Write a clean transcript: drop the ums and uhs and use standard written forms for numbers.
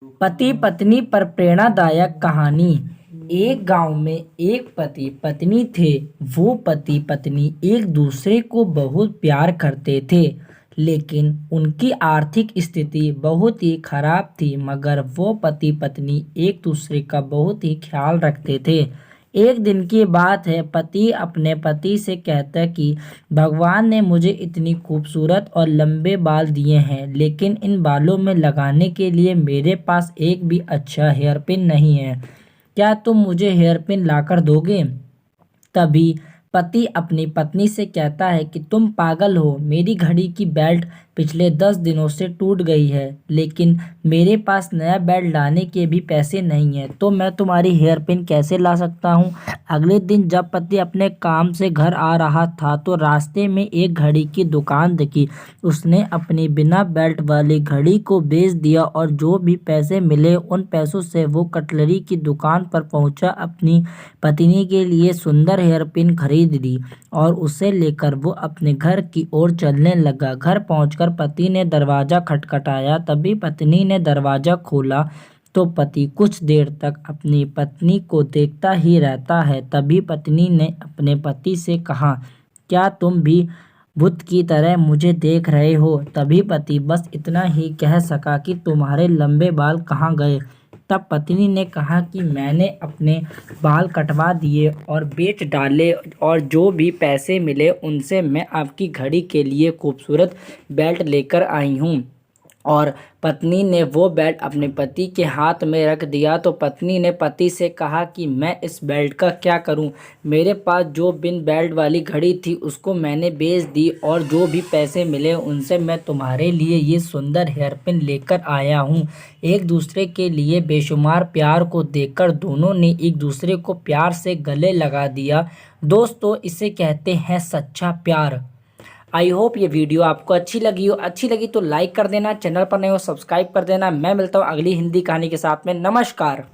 पति पत्नी पर प्रेरणादायक कहानी। एक गांव में एक पति पत्नी थे। वो पति पत्नी एक दूसरे को बहुत प्यार करते थे, लेकिन उनकी आर्थिक स्थिति बहुत ही खराब थी। मगर वो पति पत्नी एक दूसरे का बहुत ही ख्याल रखते थे। एक दिन की बात है, पति अपने पति से कहता कि भगवान ने मुझे इतनी खूबसूरत और लंबे बाल दिए हैं, लेकिन इन बालों में लगाने के लिए मेरे पास एक भी अच्छा हेयर पिन नहीं है। क्या तुम मुझे हेयर पिन लाकर दोगे? तभी पति अपनी पत्नी से कहता है कि तुम पागल हो, मेरी घड़ी की बेल्ट पिछले 10 दिनों से टूट गई है, लेकिन मेरे पास नया बेल्ट लाने के भी पैसे नहीं है, तो मैं तुम्हारी हेयर पिन कैसे ला सकता हूँ। अगले दिन जब पति अपने काम से घर आ रहा था तो रास्ते में एक घड़ी की दुकान दिखी। उसने अपनी बिना बेल्ट वाली घड़ी को बेच दिया और जो भी पैसे मिले उन पैसों से वो कटलरी की दुकान पर पहुंचा, अपनी पत्नी के लिए सुंदर हेयर पिन खरीद ली और उसे लेकर वो अपने घर की ओर चलने लगा। घर पहुंचकर पति ने दरवाजा खटखटाया। तभी पत्नी ने दरवाजा खोला तो पति कुछ देर तक अपनी पत्नी को देखता ही रहता है। तभी पत्नी ने अपने पति से कहा, क्या तुम भी बुत की तरह मुझे देख रहे हो? तभी पति बस इतना ही कह सका कि तुम्हारे लंबे बाल कहाँ गए? तब पत्नी ने कहा कि मैंने अपने बाल कटवा दिए और बेच डाले, और जो भी पैसे मिले उनसे मैं आपकी घड़ी के लिए खूबसूरत बेल्ट लेकर आई हूँ। और पत्नी ने वो बेल्ट अपने पति के हाथ में रख दिया। तो पत्नी ने पति से कहा कि मैं इस बेल्ट का क्या करूं? मेरे पास जो बिन बेल्ट वाली घड़ी थी उसको मैंने बेच दी, और जो भी पैसे मिले उनसे मैं तुम्हारे लिए ये सुंदर हेयर पिन लेकर आया हूं। एक दूसरे के लिए बेशुमार प्यार को देखकर दोनों ने एक दूसरे को प्यार से गले लगा दिया। दोस्तों, इसे कहते हैं सच्चा प्यार। आई होप ये वीडियो आपको अच्छी लगी हो। अच्छी लगी तो लाइक कर देना, चैनल पर नए हो सब्सक्राइब कर देना। मैं मिलता हूँ अगली हिंदी कहानी के साथ में। नमस्कार।